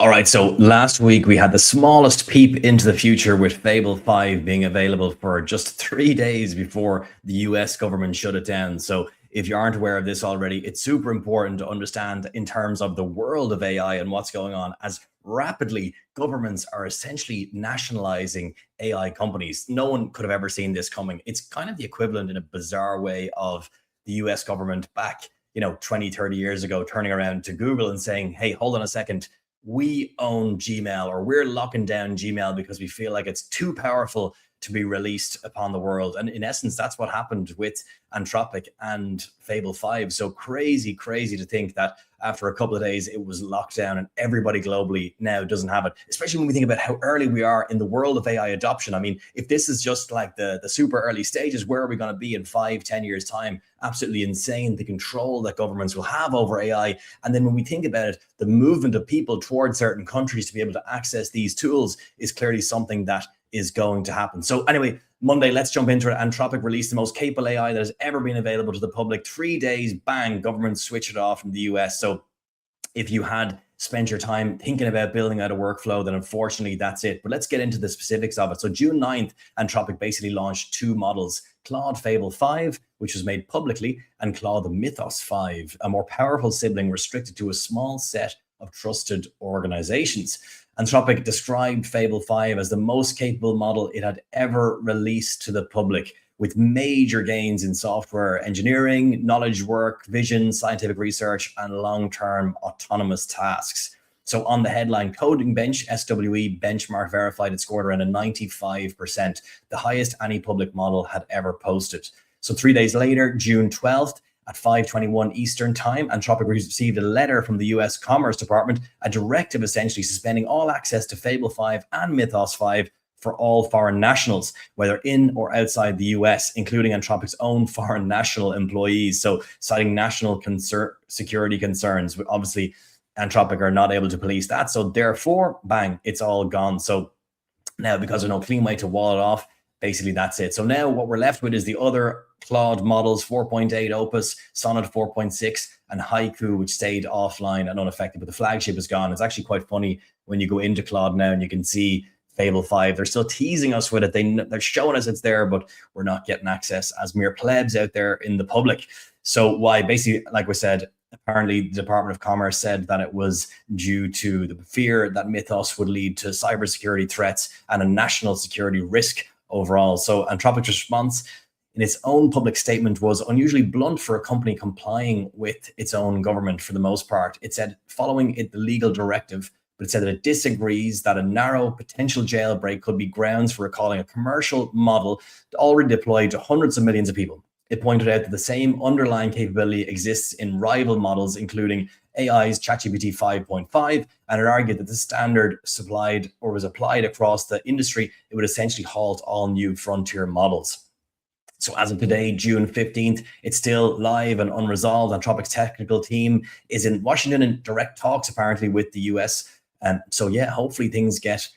All right, so last week we had the smallest peep into the future with Fable 5 being available for just 3 days before the US government shut it down. So if you aren't aware of this already, it's super important to understand in terms of the world of AI and what's going on as rapidly governments are essentially nationalizing AI companies. No one could have ever seen this coming. It's kind of the equivalent in a bizarre way of the US government back, 20, 30 years ago, turning around to Google and saying, hey, hold on a second, we own Gmail, or we're locking down Gmail because we feel like it's too powerful to be released upon the world. And in essence, that's what happened with Anthropic and Fable 5. So crazy to think that after a couple of days, it was locked down and everybody globally now doesn't have it, especially when we think about how early we are in the world of AI adoption. I mean, if this is just like the super early stages, where are we going to be in 5-10 years time? Absolutely insane, the control that governments will have over AI. And then when we think about it, the movement of people towards certain countries to be able to access these tools is clearly something that is going to happen. So anyway, Monday, let's jump into it. Anthropic released the most capable AI that has ever been available to the public. 3 days, bang, government switched it off in the US. So if you had spent your time thinking about building out a workflow, then unfortunately that's it. But let's get into the specifics of it. So June 9th, Anthropic basically launched two models, Claude Fable 5, which was made publicly, and Claude Mythos 5, a more powerful sibling restricted to a small set of trusted organizations. Anthropic described Fable 5 as the most capable model it had ever released to the public, with major gains in software engineering, knowledge work, vision, scientific research, and long-term autonomous tasks. So on the headline, Coding Bench, SWE benchmark verified, it scored around a 95%, the highest any public model had ever posted. So 3 days later, June 12th, at 5:21 Eastern time, Anthropic received a letter from the US Commerce Department, a directive essentially suspending all access to Fable 5 and Mythos 5 for all foreign nationals, whether in or outside the US, including Anthropic's own foreign national employees. So citing national security concerns. Obviously, Anthropic are not able to police that. So therefore, bang, it's all gone. So now, because there's no clean way to wall it off, basically that's it. So now what we're left with is the other Claude models, 4.8 Opus, Sonnet 4.6, and Haiku, which stayed offline and unaffected, but the flagship is gone. It's actually quite funny when you go into Claude now and you can see Fable 5. They're still teasing us with it. They're showing us it's there, but we're not getting access as mere plebs out there in the public. So why? Basically, like we said, apparently the Department of Commerce said that it was due to the fear that Mythos would lead to cybersecurity threats and a national security risk overall. So Anthropic's response in its own public statement was unusually blunt for a company complying with its own government for the most part. It said, following the legal directive, but it said that it disagrees that a narrow potential jailbreak could be grounds for recalling a commercial model already deployed to hundreds of millions of people. It pointed out that the same underlying capability exists in rival models, including AI's ChatGPT 5.5, and it argued that the standard supplied or was applied across the industry, it would essentially halt all new frontier models. So as of today, June 15th, it's still live and unresolved. Anthropic's technical team is in Washington in direct talks, apparently, with the US. And so, yeah, hopefully things get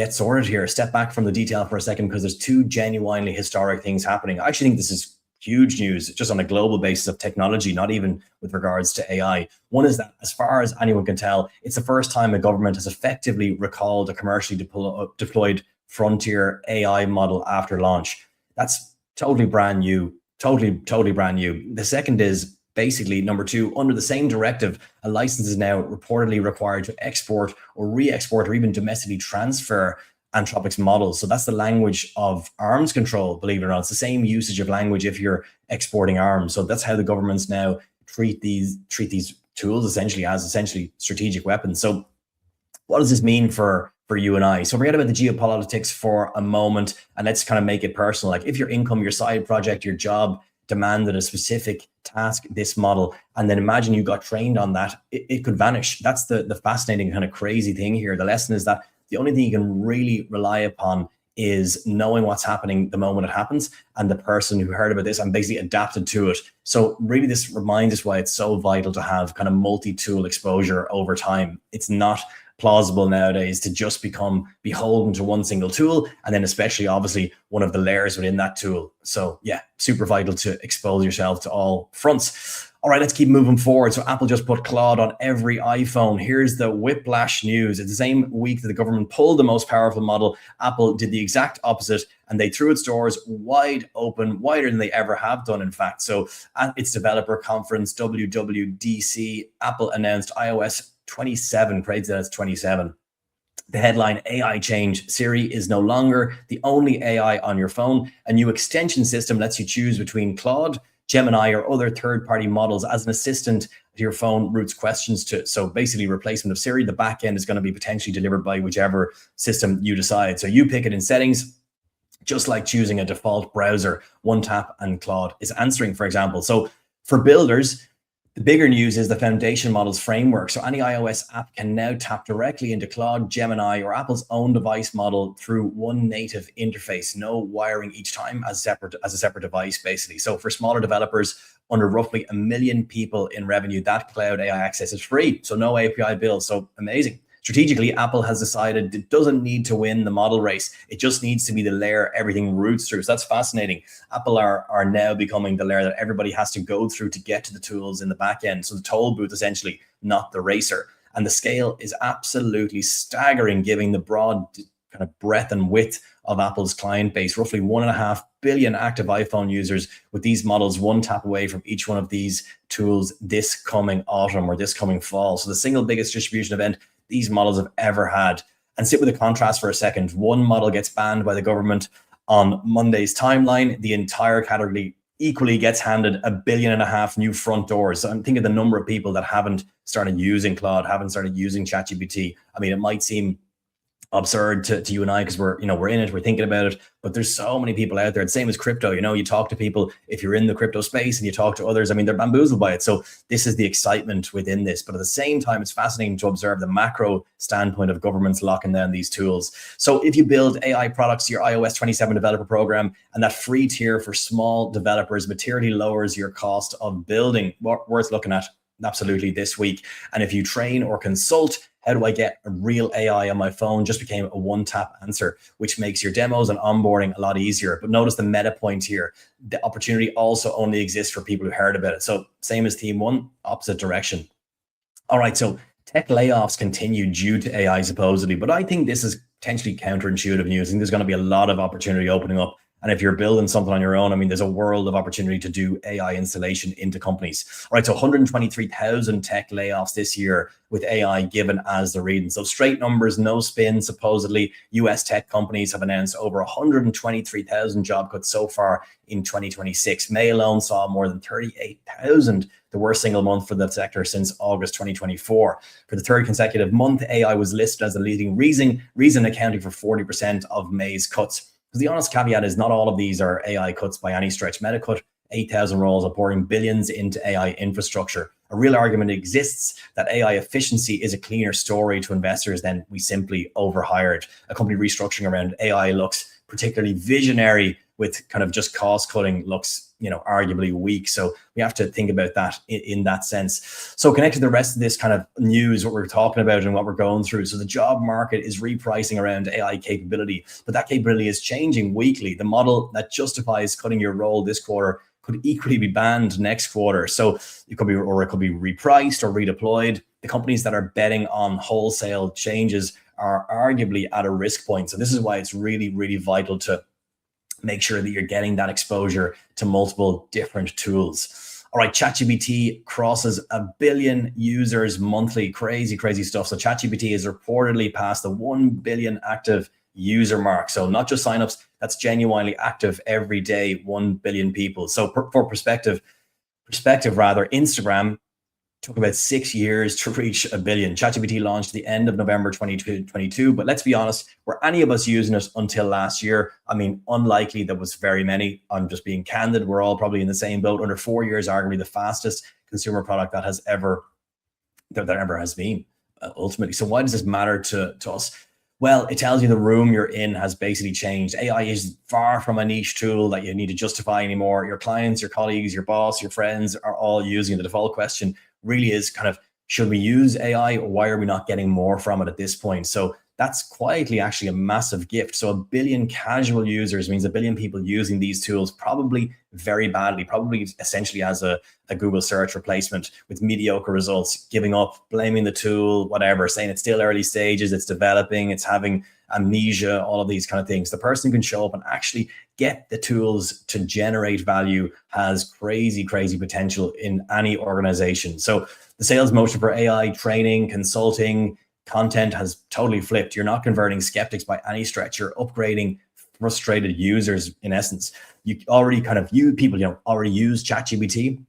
sorted here. Step back from the detail for a second, because there's two genuinely historic things happening. I actually think this is huge news just on a global basis of technology, not even with regards to AI. One is that, as far as anyone can tell, it's the first time a government has effectively recalled a commercially deployed frontier AI model after launch. That's totally brand new, totally brand new. The second is basically number two, under the same directive, a license is now reportedly required to export or re-export or even domestically transfer Anthropic's models. So that's the language of arms control, believe it or not. It's the same usage of language if you're exporting arms. So that's how the governments now treat these tools essentially as strategic weapons. So what does this mean for you and I? So forget about the geopolitics for a moment and let's kind of make it personal. Like if your income, your side project, your job demanded a specific task, this model, and then imagine you got trained on that, it could vanish. That's the fascinating kind of crazy thing here. The lesson is that the only thing you can really rely upon is knowing what's happening the moment it happens, and the person who heard about this and basically adapted to it. So really this reminds us why it's so vital to have kind of multi-tool exposure over time. It's not plausible nowadays to just become beholden to one single tool, and then especially obviously one of the layers within that tool. So yeah, super vital to expose yourself to all fronts. All right, let's keep moving forward. So Apple just put Claude on every iPhone. Here's the whiplash news. It's the same week that the government pulled the most powerful model. Apple did the exact opposite, and they threw its doors wide open, wider than they ever have done, in fact. So at its developer conference, WWDC, Apple announced iOS 27, crazy that it's 27. The headline, AI change. Siri is no longer the only AI on your phone. A new extension system lets you choose between Claude, Gemini, or other third-party models as an assistant to your phone routes questions to. So basically replacement of Siri. The back end is going to be potentially delivered by whichever system you decide. So you pick it in settings, just like choosing a default browser. One tap and Claude is answering, for example. So for builders, the bigger news is the foundation models framework. So any iOS app can now tap directly into Claude, Gemini, or Apple's own device model through one native interface. No wiring each time as a separate device, basically. So for smaller developers under roughly 1 million people in revenue, that cloud AI access is free. So no API bill. So amazing. Strategically, Apple has decided it doesn't need to win the model race. It just needs to be the layer everything routes through. So that's fascinating. Apple are now becoming the layer that everybody has to go through to get to the tools in the back end. So the toll booth, essentially, not the racer. And the scale is absolutely staggering, given the broad kind of breadth and width of Apple's client base. Roughly 1.5 billion active iPhone users, with these models one tap away from each one of these tools this coming autumn or this coming fall. So the single biggest distribution event these models have ever had. And sit with a contrast for a second. One model gets banned by the government on Monday's timeline. The entire category equally gets handed 1.5 billion new front doors. So I'm thinking of the number of people that haven't started using Claude, haven't started using ChatGPT. I mean, it might seem absurd to you and I because we're in it, we're thinking about it, but there's so many people out there. It's same as crypto. You talk to people, if you're in the crypto space and you talk to others, I mean, they're bamboozled by it. So this is the excitement within this, but at the same time, it's fascinating to observe the macro standpoint of governments locking down these tools. So if you build AI products to your iOS 27 developer program, and that free tier for small developers materially lowers your cost of building, worth looking at absolutely this week. And if you train or consult, how do I get a real AI on my phone, just became a one-tap answer, which makes your demos and onboarding a lot easier. But notice the meta point here. The opportunity also only exists for people who heard about it. So same as theme one, opposite direction. All right, so tech layoffs continue due to AI supposedly, but I think this is potentially counterintuitive news. I think there's going to be a lot of opportunity opening up. And if you're building something on your own, I mean, there's a world of opportunity to do AI installation into companies. All right, so 123,000 tech layoffs this year with AI given as the reading. So straight numbers, no spin. Supposedly, US tech companies have announced over 123,000 job cuts so far in 2026. May alone saw more than 38,000, the worst single month for the sector since August 2024. For the third consecutive month, AI was listed as the leading reason accounting for 40% of May's cuts. Because the honest caveat is not all of these are AI cuts by any stretch. Meta cut 8,000 roles, pouring billions into AI infrastructure. A real argument exists that AI efficiency is a cleaner story to investors than we simply overhired. A company restructuring around AI looks particularly visionary, with kind of just cost cutting looks, arguably weak. So we have to think about that in that sense. So connected to the rest of this kind of news, what we're talking about and what we're going through. So the job market is repricing around AI capability, but that capability is changing weekly. The model that justifies cutting your role this quarter could equally be banned next quarter. So it could be repriced or redeployed. The companies that are betting on wholesale changes are arguably at a risk point. So this is why it's really, really vital to make sure that you're getting that exposure to multiple different tools. All right, ChatGPT crosses 1 billion users monthly. Crazy, crazy stuff. So ChatGPT is reportedly past the 1 billion active user mark. So not just signups, that's genuinely active every day, 1 billion people. So for perspective, Instagram took about 6 years to reach 1 billion. ChatGPT launched at the end of November 2022, but let's be honest, were any of us using it until last year? I mean, unlikely there was very many. I'm just being candid. We're all probably in the same boat. Under 4 years, arguably the fastest consumer product that ever has been, ultimately. So why does this matter to us? Well, it tells you the room you're in has basically changed. AI is far from a niche tool that you need to justify anymore. Your clients, your colleagues, your boss, your friends are all using it. The default question really is kind of, should we use AI, or why are we not getting more from it at this point? So that's quietly actually a massive gift. So 1 billion casual users means 1 billion people using these tools, probably very badly, probably essentially as a Google search replacement with mediocre results, giving up, blaming the tool, whatever, saying it's still early stages, it's developing, it's having amnesia, all of these kind of things. The person who can show up and actually get the tools to generate value has crazy, crazy potential in any organization. So the sales motion for AI training, consulting, content has totally flipped. You're not converting skeptics by any stretch. You're upgrading frustrated users in essence. You already already use ChatGPT.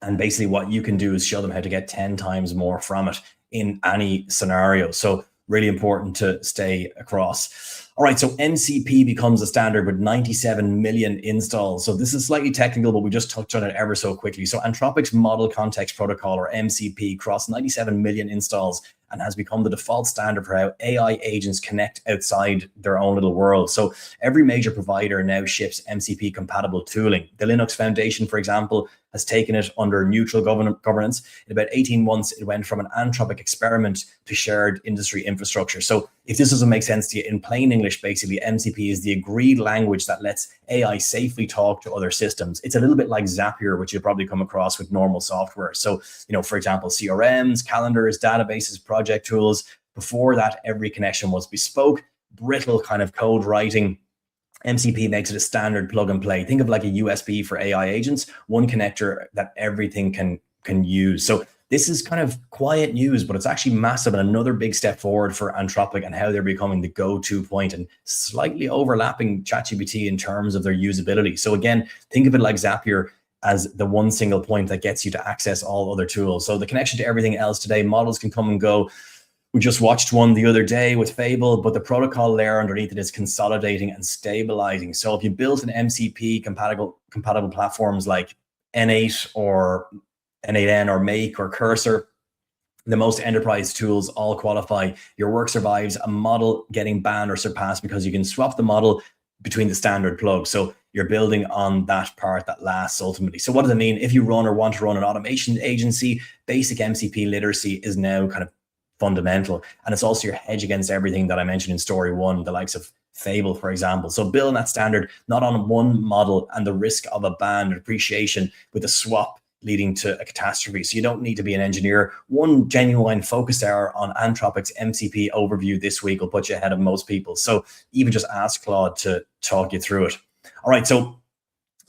And basically what you can do is show them how to get 10 times more from it in any scenario. So really important to stay across. All right, so MCP becomes a standard with 97 million installs. So this is slightly technical, but we just touched on it ever so quickly. So Anthropic's Model Context Protocol, or MCP, crossed 97 million installs and has become the default standard for how AI agents connect outside their own little world. So every major provider now ships MCP compatible tooling. The Linux Foundation, for example, has taken it under neutral governance. In about 18 months, it went from an Anthropic experiment to shared industry infrastructure. So if this doesn't make sense to you, in plain English, basically, MCP is the agreed language that lets AI safely talk to other systems. It's a little bit like Zapier, which you'll probably come across with normal software. So, for example, CRMs, calendars, databases, project tools. Before that, every connection was bespoke, brittle kind of code writing. MCP makes it a standard plug and play. Think of like a USB for AI agents, one connector that everything can use. So this is kind of quiet news, but it's actually massive and another big step forward for Anthropic and how they're becoming the go-to point and slightly overlapping ChatGPT in terms of their usability. So again, think of it like Zapier as the one single point that gets you to access all other tools. So the connection to everything else today, models can come and go. We just watched one the other day with Fable, but the protocol layer underneath it is consolidating and stabilizing. So if you built an MCP compatible platforms like N8 or N8N or Make or Cursor, the most enterprise tools all qualify. Your work survives a model getting banned or surpassed because you can swap the model between the standard plugs. So you're building on that part that lasts ultimately. So what does it mean? If you run or want to run an automation agency, basic MCP literacy is now kind of fundamental. And it's also your hedge against everything that I mentioned in story one, the likes of Fable, for example. So building that standard, not on one model and the risk of a ban or depreciation with a swap leading to a catastrophe. So you don't need to be an engineer. One genuine focus hour on Anthropic's MCP overview this week will put you ahead of most people. So even just ask Claude to talk you through it. All right, so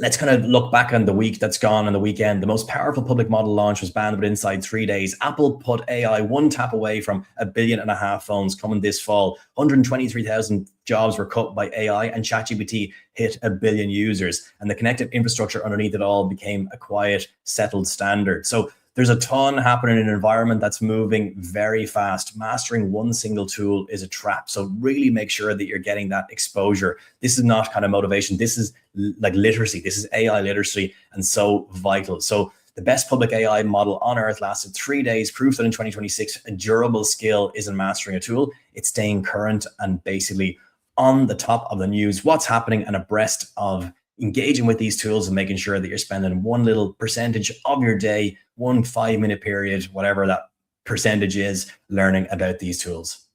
let's kind of look back on the week that's gone and the weekend. The most powerful public model launch was banned within inside 3 days. Apple put AI one tap away from 1.5 billion phones coming this fall. 123,000 jobs were cut by AI, and ChatGPT hit 1 billion users. And the connected infrastructure underneath it all became a quiet, settled standard. So there's a ton happening in an environment that's moving very fast. Mastering one single tool is a trap. So really make sure that you're getting that exposure. This is not kind of motivation. This is like literacy. This is AI literacy, and so vital. So the best public AI model on earth lasted 3 days, proof that in 2026, a durable skill isn't mastering a tool. It's staying current and basically on the top of the news, what's happening and abreast of engaging with these tools and making sure that you're spending one little percentage of your day, 1 5-minute period, whatever that percentage is, learning about these tools.